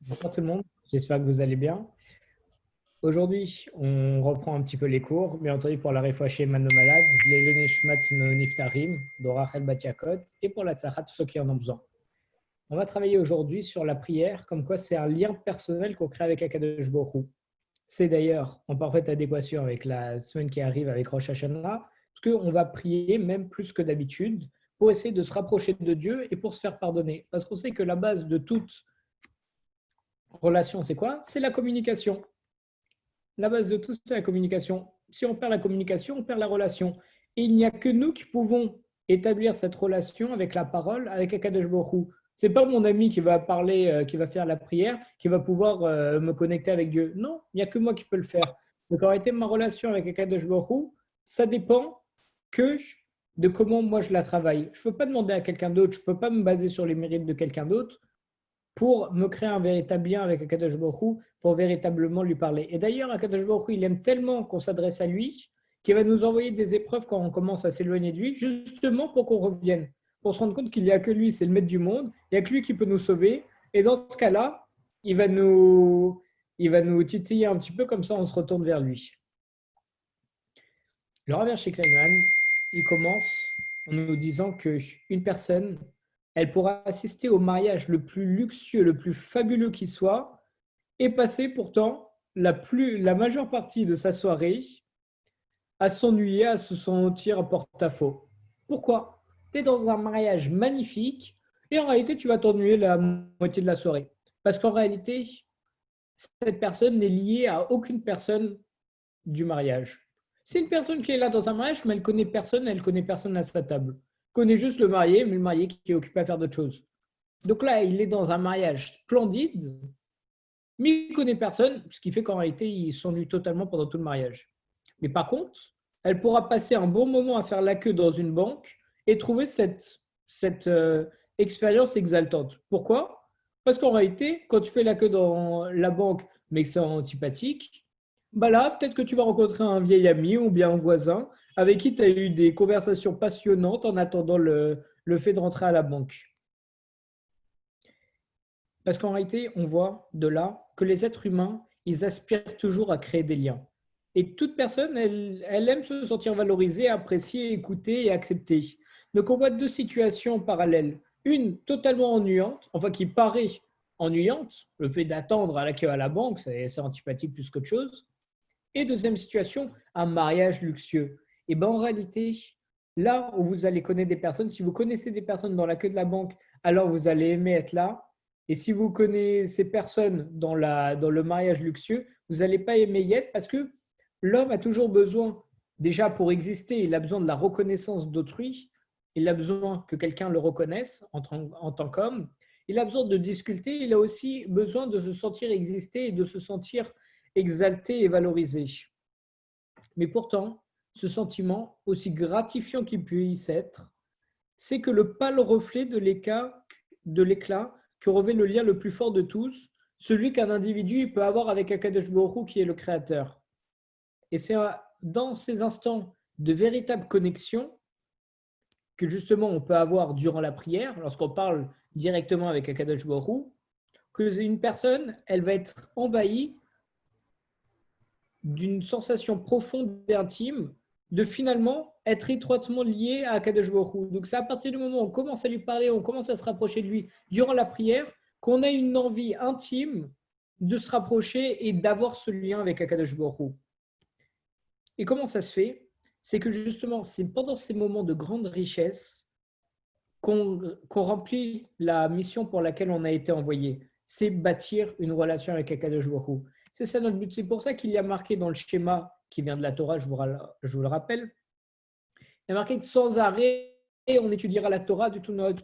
Bonjour tout le monde, j'espère que vous allez bien. Aujourd'hui, on reprend un petit peu les cours, bien entendu pour la réfouacher man nos malades, les Neshmat no niftarim, d'Orachel Batiakot, et pour la Tzahat, tous ceux qui en ont besoin. On va travailler aujourd'hui sur la prière, comme quoi c'est un lien personnel qu'on crée avec Akadosh Baruch Hu. C'est d'ailleurs en parfaite adéquation avec la semaine qui arrive avec Rosh Hashanah, parce qu'on va prier même plus que d'habitude pour essayer de se rapprocher de Dieu et pour se faire pardonner. Parce qu'on sait que la base de toute relation, c'est quoi? C'est la communication. La base de tout, c'est la communication. Si on perd la communication, on perd la relation. Et il n'y a que nous qui pouvons établir cette relation avec la parole, avec Akadosh Baruch Hu. C'est pas mon ami qui va parler, qui va faire la prière, qui va pouvoir me connecter avec Dieu. Non, il n'y a que moi qui peux le faire. Donc en réalité, ma relation avec Akadosh Baruch Hu, ça dépend que de comment moi je la travaille. Je ne peux pas demander à quelqu'un d'autre, je ne peux pas me baser sur les mérites de quelqu'un d'autre pour me créer un véritable lien avec Akadosh Baruch Hu, pour véritablement lui parler. Et d'ailleurs, Akadosh Baruch Hu, il aime tellement qu'on s'adresse à lui qu'il va nous envoyer des épreuves quand on commence à s'éloigner de lui, justement pour qu'on revienne, pour se rendre compte qu'il n'y a que lui, c'est le maître du monde, il n'y a que lui qui peut nous sauver. Et dans ce cas-là, il va nous titiller un petit peu, comme ça on se retourne vers lui. Le Rav Shir Kleinman, il commence en nous disant qu'une personne, elle pourra assister au mariage le plus luxueux, le plus fabuleux qui soit, et passer pourtant la majeure partie de sa soirée à s'ennuyer, à se sentir à porte-à-faux. Pourquoi? Tu es dans un mariage magnifique et en réalité, tu vas t'ennuyer la moitié de la soirée. Parce qu'en réalité, cette personne n'est liée à aucune personne du mariage. C'est une personne qui est là dans un mariage, mais elle connaît personne à sa table. Elle connaît juste le marié, mais le marié qui est occupé à faire d'autres choses. Donc là, il est dans un mariage splendide, mais il ne connaît personne, ce qui fait qu'en réalité, il s'ennuie totalement pendant tout le mariage. Mais par contre, elle pourra passer un bon moment à faire la queue dans une banque et trouver cette expérience exaltante. Pourquoi? Parce qu'en réalité, quand tu fais la queue dans la banque, mais que c'est antipathique, bah là, peut-être que tu vas rencontrer un vieil ami ou bien un voisin avec qui tu as eu des conversations passionnantes en attendant le fait de rentrer à la banque. Parce qu'en réalité, on voit de là que les êtres humains, ils aspirent toujours à créer des liens. Et toute personne, elle aime se sentir valorisée, appréciée, écoutée et acceptée. Donc on voit deux situations parallèles. Une totalement ennuyante, enfin qui paraît ennuyante, le fait d'attendre à la queue à la banque, c'est antipathique plus qu'autre chose. Et deuxième situation, un mariage luxueux. Et bien en réalité, là où vous allez connaître des personnes, si vous connaissez des personnes dans la queue de la banque, alors vous allez aimer être là. Et si vous connaissez ces personnes dans le mariage luxueux, vous n'allez pas aimer y être parce que l'homme a toujours besoin, déjà pour exister, il a besoin de la reconnaissance d'autrui, il a besoin que quelqu'un le reconnaisse en tant qu'homme, il a besoin de discuter, il a aussi besoin de se sentir exister et de se sentir exalté et valorisé. Mais pourtant, ce sentiment, aussi gratifiant qu'il puisse être, c'est que le pâle reflet de l'éclat que revêt le lien le plus fort de tous, celui qu'un individu peut avoir avec Akadosh Baruch Hu qui est le créateur. Et c'est dans ces instants de véritable connexion que justement on peut avoir durant la prière, lorsqu'on parle directement avec Akadosh Baruch Hu, que une personne, elle va être envahie d'une sensation profonde et intime de finalement être étroitement lié à Akadosh Baruch Hu. Donc c'est à partir du moment où on commence à lui parler, on commence à se rapprocher de lui durant la prière, qu'on a une envie intime de se rapprocher et d'avoir ce lien avec Akadosh Baruch Hu. Et comment ça se fait? C'est que justement, c'est pendant ces moments de grande richesse qu'on remplit la mission pour laquelle on a été envoyé. C'est bâtir une relation avec Akadosh Baruch Hu. C'est ça notre but. C'est pour ça qu'il y a marqué dans le schéma qui vient de la Torah, je vous le rappelle, il y a marqué que sans arrêt, on étudiera la Torah,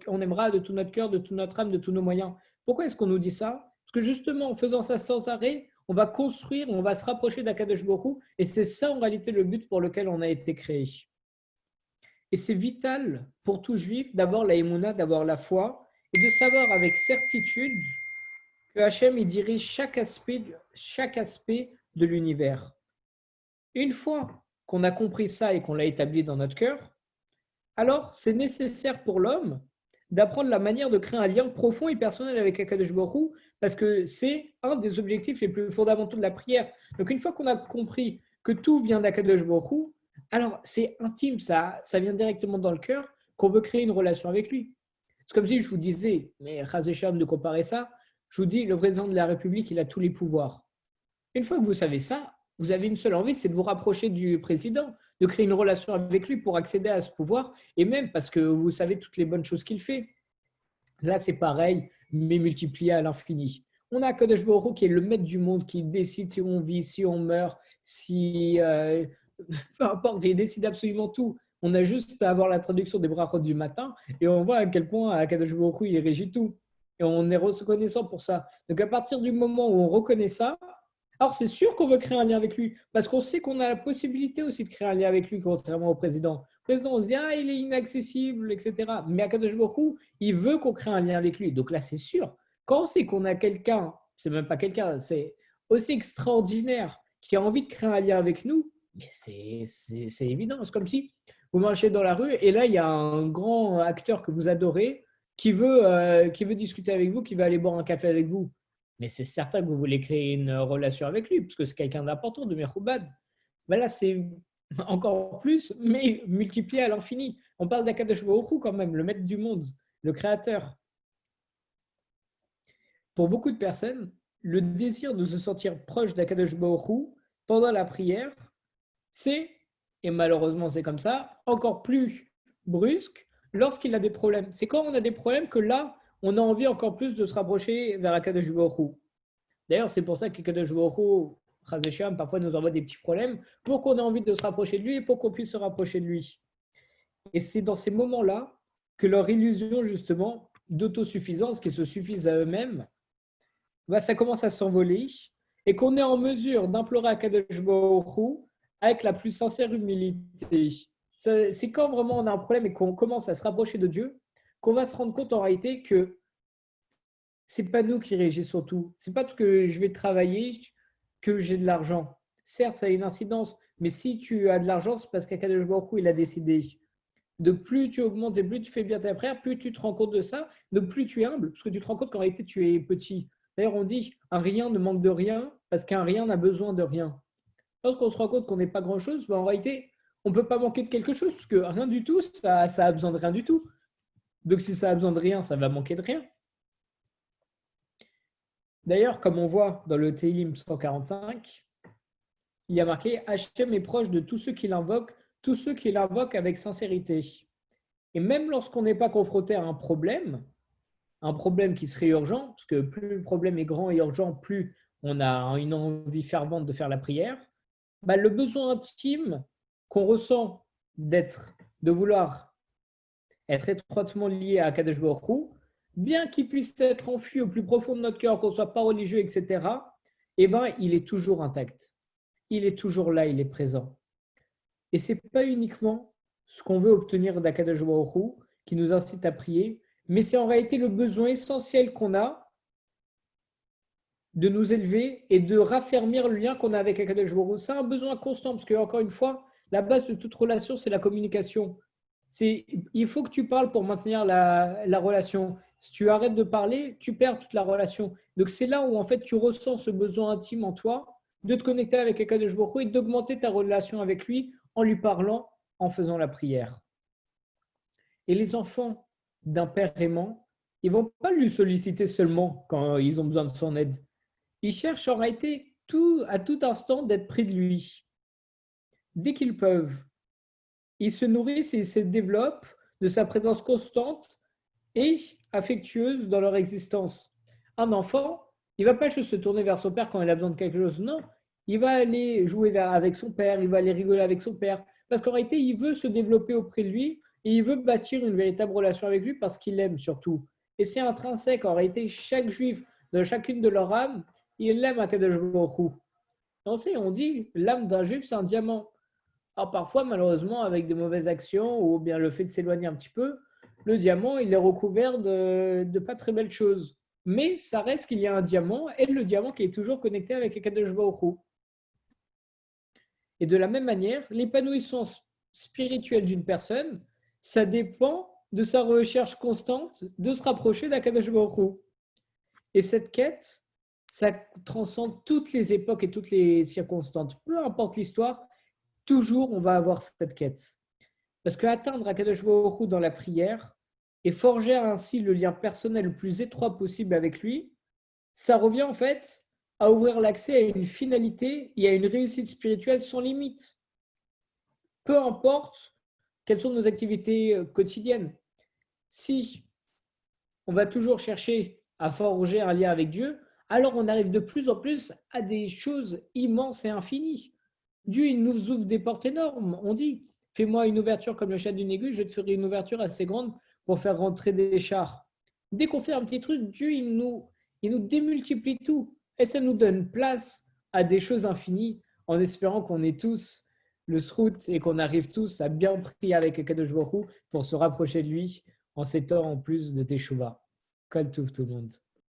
on aimera de tout notre cœur, de toute notre âme, de tous nos moyens. Pourquoi est-ce qu'on nous dit ça? Parce que justement, en faisant ça sans arrêt, on va construire, on va se rapprocher d'Akadosh Baruch Hu, et c'est ça en réalité le but pour lequel on a été créé. Et c'est vital pour tout juif d'avoir la émouna, d'avoir la foi, et de savoir avec certitude que Hachem il dirige chaque aspect de l'univers. Une fois qu'on a compris ça et qu'on l'a établi dans notre cœur, alors c'est nécessaire pour l'homme d'apprendre la manière de créer un lien profond et personnel avec Akadosh Baruch Hu, parce que c'est un des objectifs les plus fondamentaux de la prière. Donc, une fois qu'on a compris que tout vient d'Akadosh Baruch Hu, alors c'est intime, ça vient directement dans le cœur, qu'on veut créer une relation avec lui. C'est comme si je vous disais, mais Chazécham de comparer ça, je vous dis, le président de la République, il a tous les pouvoirs. Une fois que vous savez ça, vous avez une seule envie, c'est de vous rapprocher du président, de créer une relation avec lui pour accéder à ce pouvoir, et même parce que vous savez toutes les bonnes choses qu'il fait. Là, c'est pareil, mais multiplié à l'infini. On a Kadosh Baruch Hu qui est le maître du monde, qui décide si on vit, si on meurt, si peu importe, il décide absolument tout. On a juste à avoir la traduction des brachot du matin et on voit à quel point Kadosh Baruch Hu il régit tout. Et on est reconnaissant pour ça. Donc à partir du moment où on reconnaît ça, alors c'est sûr qu'on veut créer un lien avec lui, parce qu'on sait qu'on a la possibilité aussi de créer un lien avec lui, contrairement au président. Le président, on se dit, ah, il est inaccessible, etc. Mais Akadosh Baruch Hu, il veut qu'on crée un lien avec lui. Donc là, c'est sûr. Quand on sait qu'on a quelqu'un, c'est même pas quelqu'un, c'est aussi extraordinaire, qui a envie de créer un lien avec nous, mais c'est évident. C'est comme si vous marchez dans la rue et là, il y a un grand acteur que vous adorez qui veut discuter avec vous, qui veut aller boire un café avec vous. Mais c'est certain que vous voulez créer une relation avec lui, parce que c'est quelqu'un d'important, de Mechoubad. Mais là, c'est encore plus, mais multiplié à l'infini. On parle d'Akadosh Baruch Hu quand même, le maître du monde, le créateur. Pour beaucoup de personnes, le désir de se sentir proche d'Akadosh Baruch Hu pendant la prière, c'est, et malheureusement c'est comme ça, encore plus brusque lorsqu'il a des problèmes. C'est quand on a des problèmes que là, on a envie encore plus de se rapprocher vers Akadosh Baruch Hu. D'ailleurs, c'est pour ça que Kadosh Baruch Hu, Chazécham, parfois nous envoie des petits problèmes pour qu'on ait envie de se rapprocher de lui et pour qu'on puisse se rapprocher de lui. Et c'est dans ces moments-là que leur illusion, justement, d'autosuffisance, qui se suffisent à eux-mêmes, ça commence à s'envoler et qu'on est en mesure d'implorer à Kadosh Baruch Hu avec la plus sincère humilité. C'est quand vraiment on a un problème et qu'on commence à se rapprocher de Dieu qu'on va se rendre compte en réalité que c'est pas nous qui régissons tout. C'est pas parce que je vais travailler que j'ai de l'argent. Certes, ça a une incidence, mais si tu as de l'argent, c'est parce qu'Akadosh Baruch Hu, il a décidé. De plus tu augmentes et plus tu fais bien ta prière, plus tu te rends compte de ça, de plus tu es humble, parce que tu te rends compte qu'en réalité, tu es petit. D'ailleurs, on dit un rien ne manque de rien, parce qu'un rien n'a besoin de rien. Lorsqu'on se rend compte qu'on n'est pas grand-chose, en réalité, on ne peut pas manquer de quelque chose, parce que rien du tout, ça a besoin de rien du tout. Donc si ça a besoin de rien, ça va manquer de rien. D'ailleurs, comme on voit dans le Tehillim 145, il y a marqué Hachem est proche de tous ceux qui l'invoquent, tous ceux qui l'invoquent avec sincérité. Et même lorsqu'on n'est pas confronté à un problème qui serait urgent, parce que plus le problème est grand et urgent, plus on a une envie fervente de faire la prière, le besoin intime qu'on ressent de vouloir être étroitement lié à Kadosh Baruch Hu, bien qu'il puisse être enfui au plus profond de notre cœur, qu'on ne soit pas religieux, etc., il est toujours intact. Il est toujours là, il est présent. Et ce n'est pas uniquement ce qu'on veut obtenir d'Akadosh Baruch Hu qui nous incite à prier, mais c'est en réalité le besoin essentiel qu'on a de nous élever et de raffermir le lien qu'on a avec Akadosh Baruch Hu. C'est un besoin constant, parce que, encore une fois, la base de toute relation, c'est la communication. Il faut que tu parles pour maintenir la relation. Si tu arrêtes de parler, tu perds toute la relation. Donc c'est là où en fait tu ressens ce besoin intime en toi de te connecter avec Akadosh Baruch Hu et d'augmenter ta relation avec lui en lui parlant, en faisant la prière. Et les enfants d'un père aimant, ils ne vont pas lui solliciter seulement quand ils ont besoin de son aide. Ils cherchent en réalité à tout instant d'être près de lui. Dès qu'ils peuvent, ils se nourrissent et ils se développent de sa présence constante et affectueuse dans leur existence. Un enfant, il ne va pas juste se tourner vers son père quand il a besoin de quelque chose. Non, il va aller jouer avec son père, il va aller rigoler avec son père. Parce qu'en réalité, il veut se développer auprès de lui et il veut bâtir une véritable relation avec lui parce qu'il l'aime surtout. Et c'est intrinsèque. En réalité, chaque juif, dans chacune de leurs âmes, il aime Akadosh Baruch Hu. On dit l'âme d'un juif, c'est un diamant. Alors parfois, malheureusement, avec des mauvaises actions ou bien le fait de s'éloigner un petit peu, le diamant, il est recouvert de pas très belles choses. Mais ça reste qu'il y a un diamant et le diamant qui est toujours connecté avec Akadosh Baruch Hu. Et de la même manière, l'épanouissement spirituel d'une personne, ça dépend de sa recherche constante de se rapprocher d'Akadosh Baruch Hu. Et cette quête, ça transcende toutes les époques et toutes les circonstances. Peu importe l'histoire, toujours on va avoir cette quête. Parce qu'atteindre Akadosh Baruch Hu dans la prière et forger ainsi le lien personnel le plus étroit possible avec lui, ça revient en fait à ouvrir l'accès à une finalité et à une réussite spirituelle sans limite. Peu importe quelles sont nos activités quotidiennes. Si on va toujours chercher à forger un lien avec Dieu, alors on arrive de plus en plus à des choses immenses et infinies. Dieu, il nous ouvre des portes énormes. On dit, fais-moi une ouverture comme le chat d'une aiguille, je te ferai une ouverture assez grande pour faire rentrer des chars. Dès qu'on fait un petit truc, Dieu, il nous démultiplie tout. Et ça nous donne place à des choses infinies en espérant qu'on ait tous le srout et qu'on arrive tous à bien prier avec Kadosh Baruch Hu pour se rapprocher de lui en ces temps en plus de Teshuvah. Kol Tov tout le monde.